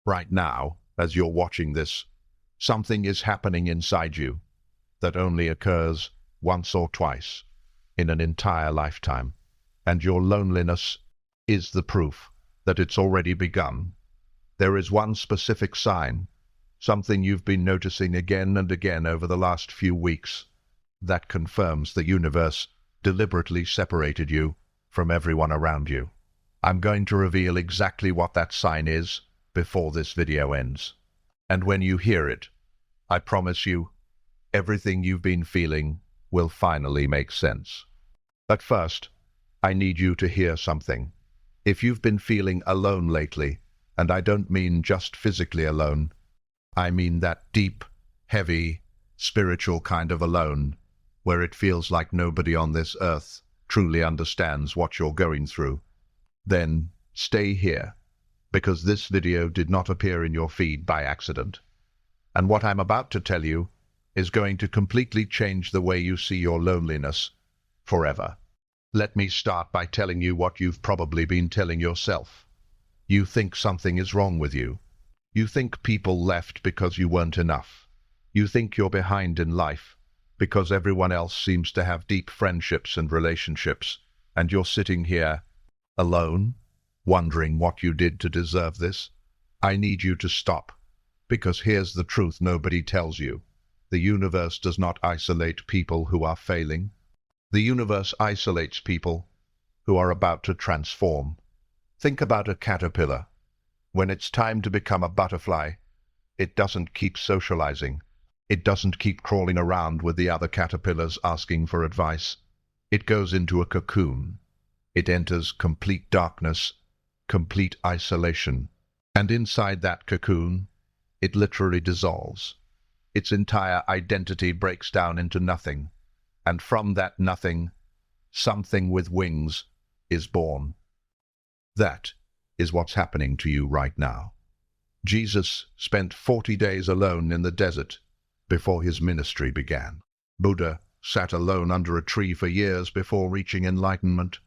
Right now, as you're watching this, something is happening inside you that only occurs once or twice in an entire lifetime. And your loneliness is the proof that it's already begun. There is one specific sign, something you've been noticing again and again over the last few weeks, that confirms the universe deliberately separated you from everyone around you. I'm going to reveal exactly what that sign is before this video ends. And when you hear it, I promise you, everything you've been feeling will finally make sense. But first, I need you to hear something. If you've been feeling alone lately, and I don't mean just physically alone, I mean that deep, heavy, spiritual kind of alone, where it feels like nobody on this earth truly understands what you're going through, then stay here, because this video did not appear in your feed by accident. And what I'm about to tell you is going to completely change the way you see your loneliness forever. Let me start by telling you what you've probably been telling yourself. You think something is wrong with you. You think people left because you weren't enough. You think you're behind in life because everyone else seems to have deep friendships and relationships, and you're sitting here alone, wondering what you did to deserve this. I need you to stop, because here's the truth nobody tells you. The universe does not isolate people who are failing. The universe isolates people who are about to transform. Think about a caterpillar. When it's time to become a butterfly, it doesn't keep socializing. It doesn't keep crawling around with the other caterpillars asking for advice. It goes into a cocoon. It enters complete darkness, complete isolation. And inside that cocoon, it literally dissolves. Its entire identity breaks down into nothing. And from that nothing, something with wings is born. That is what's happening to you right now. Jesus spent 40 days alone in the desert before his ministry began. Buddha sat alone under a tree for years before reaching enlightenment.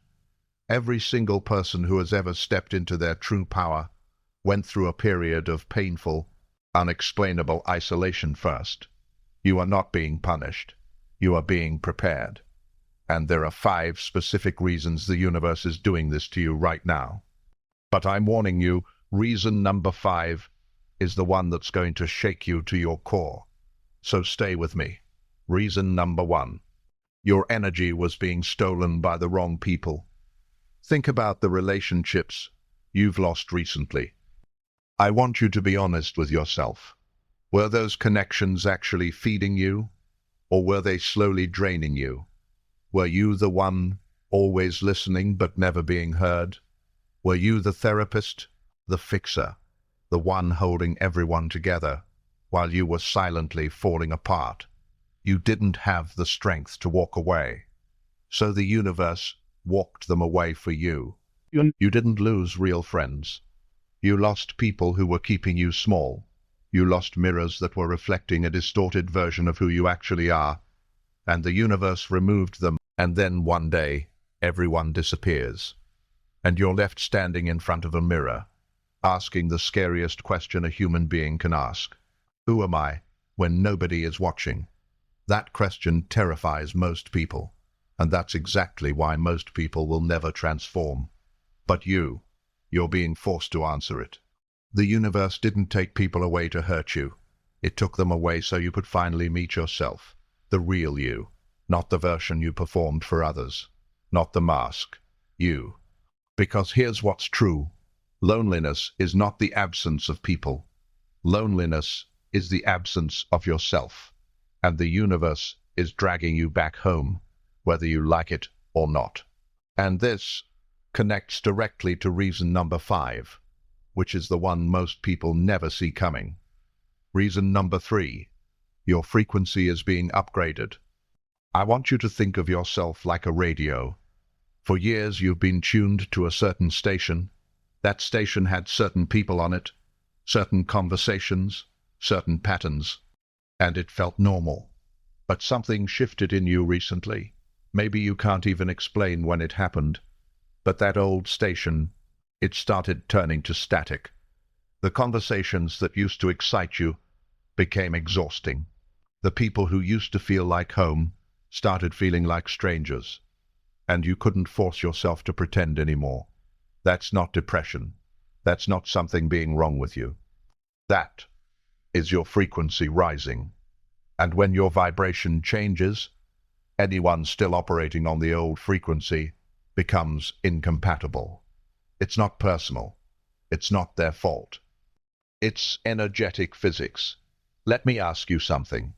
Every single person who has ever stepped into their true power went through a period of painful, unexplainable isolation first. You are not being punished. You are being prepared. And there are 5 specific reasons the universe is doing this to you right now. But I'm warning you, reason number 5 is the one that's going to shake you to your core. So stay with me. Reason number 1. Your energy was being stolen by the wrong people. Think about the relationships you've lost recently. I want you to be honest with yourself. Were those connections actually feeding you? Or were they slowly draining you? Were you the one always listening but never being heard? Were you the therapist, the fixer, the one holding everyone together while you were silently falling apart? You didn't have the strength to walk away. So the universe walked them away for you. You didn't lose real friends. You lost people who were keeping you small. You lost mirrors that were reflecting a distorted version of who you actually are, and the universe removed them, and then one day, everyone disappears. And you're left standing in front of a mirror, asking the scariest question a human being can ask. Who am I when nobody is watching? That question terrifies most people, and that's exactly why most people will never transform. But you're being forced to answer it. The universe didn't take people away to hurt you. It took them away so you could finally meet yourself, the real you, not the version you performed for others, not the mask, you. Because here's what's true. Loneliness is not the absence of people. Loneliness is the absence of yourself, and the universe is dragging you back home, whether you like it or not. And this connects directly to reason number 5. Which is the one most people never see coming. Reason number 3, your frequency is being upgraded. I want you to think of yourself like a radio. For years you've been tuned to a certain station. That station had certain people on it, certain conversations, certain patterns, and it felt normal. But something shifted in you recently. Maybe you can't even explain when it happened, but that old station, it started turning to static. The conversations that used to excite you became exhausting. The people who used to feel like home started feeling like strangers, and you couldn't force yourself to pretend anymore. That's not depression. That's not something being wrong with you. That is your frequency rising. And when your vibration changes, anyone still operating on the old frequency becomes incompatible. It's not personal. It's not their fault. It's energetic physics. Let me ask you something.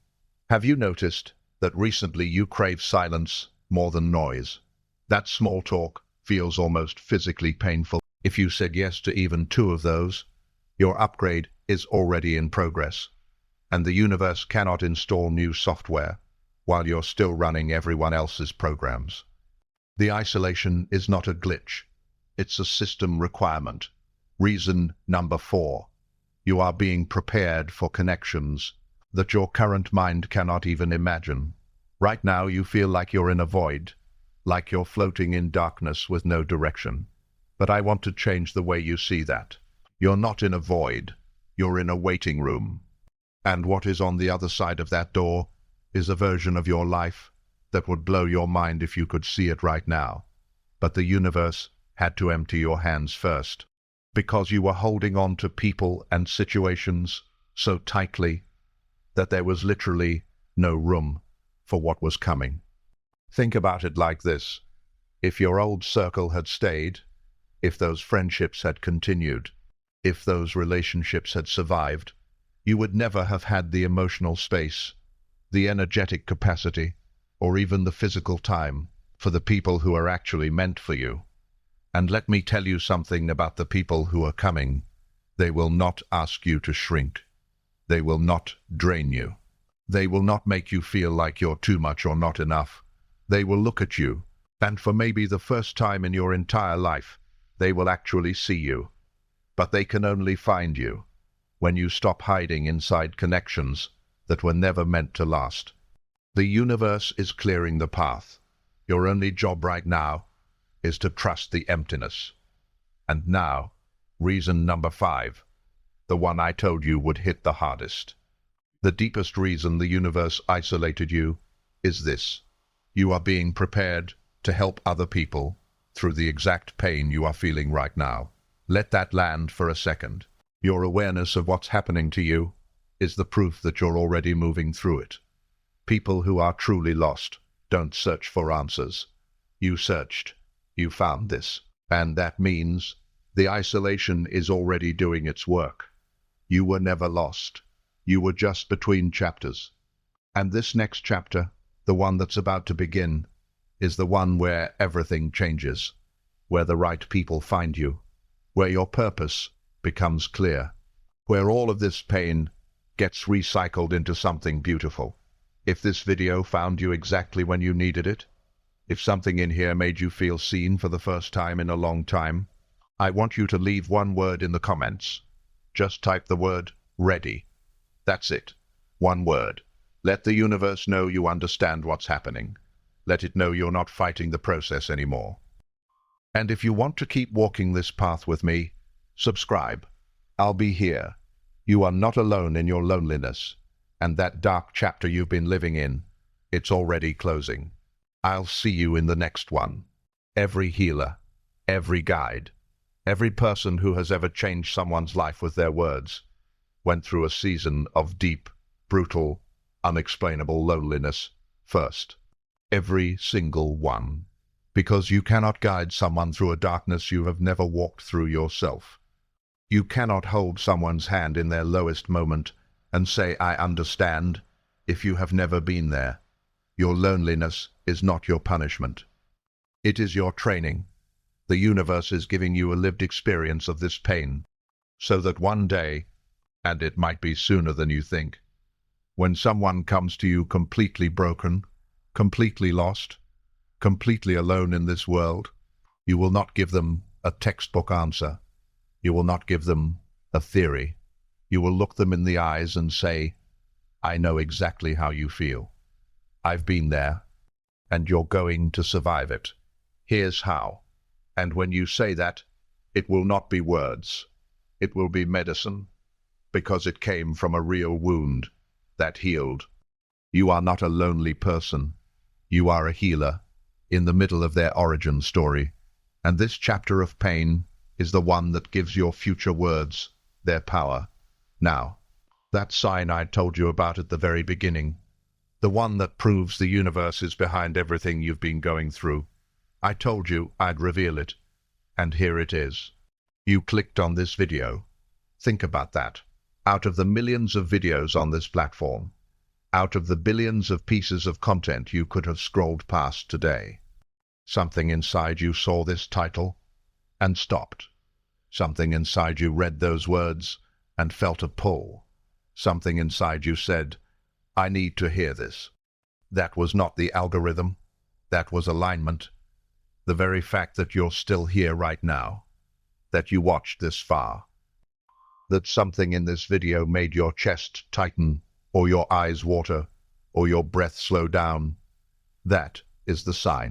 Have you noticed that recently you crave silence more than noise? That small talk feels almost physically painful. If you said yes to even two of those, your upgrade is already in progress, and the universe cannot install new software while you're still running everyone else's programs. The isolation is not a glitch. It's a system requirement. Reason number 4. You are being prepared for connections that your current mind cannot even imagine. Right now you feel like you're in a void, like you're floating in darkness with no direction. But I want to change the way you see that. You're not in a void. You're in a waiting room. And what is on the other side of that door is a version of your life that would blow your mind if you could see it right now. But the universe had to empty your hands first, because you were holding on to people and situations so tightly that there was literally no room for what was coming. Think about it like this. If your old circle had stayed, if those friendships had continued, if those relationships had survived, you would never have had the emotional space, the energetic capacity, or even the physical time for the people who are actually meant for you. And let me tell you something about the people who are coming. They will not ask you to shrink. They will not drain you. They will not make you feel like you're too much or not enough. They will look at you, and for maybe the first time in your entire life, they will actually see you. But they can only find you when you stop hiding inside connections that were never meant to last. The universe is clearing the path. Your only job right now is to trust the emptiness. And now, reason number 5, the one I told you would hit the hardest. The deepest reason the universe isolated you is this. You are being prepared to help other people through the exact pain you are feeling right now. Let that land for a second. Your awareness of what's happening to you is the proof that you're already moving through it. People who are truly lost don't search for answers. You searched. You found this. And that means the isolation is already doing its work. You were never lost. You were just between chapters. And this next chapter, the one that's about to begin, is the one where everything changes, where the right people find you, where your purpose becomes clear, where all of this pain gets recycled into something beautiful. If this video found you exactly when you needed it, if something in here made you feel seen for the first time in a long time, I want you to leave one word in the comments. Just type the word ready. That's it. One word. Let the universe know you understand what's happening. Let it know you're not fighting the process anymore. And if you want to keep walking this path with me, subscribe. I'll be here. You are not alone in your loneliness, and that dark chapter you've been living in, it's already closing. I'll see you in the next one. Every healer, every guide, every person who has ever changed someone's life with their words, went through a season of deep, brutal, unexplainable loneliness first. Every single one. Because you cannot guide someone through a darkness you have never walked through yourself. You cannot hold someone's hand in their lowest moment and say, I understand, if you have never been there. Your loneliness is not your punishment. It is your training. The universe is giving you a lived experience of this pain, so that one day, and it might be sooner than you think, when someone comes to you completely broken, completely lost, completely alone in this world, you will not give them a textbook answer. You will not give them a theory. You will look them in the eyes and say, I know exactly how you feel. I've been there, and you're going to survive it. Here's how. And when you say that, it will not be words. It will be medicine, because it came from a real wound that healed. You are not a lonely person. You are a healer in the middle of their origin story. And this chapter of pain is the one that gives your future words their power. Now, that sign I told you about at the very beginning, the one that proves the universe is behind everything you've been going through, I told you I'd reveal it, and here it is. You clicked on this video. Think about that. Out of the millions of videos on this platform, out of the billions of pieces of content you could have scrolled past today, something inside you saw this title and stopped. Something inside you read those words and felt a pull. Something inside you said, I need to hear this. That was not the algorithm. That was alignment. The very fact that you're still here right now, that you watched this far, that something in this video made your chest tighten, or your eyes water, or your breath slow down, that is the sign.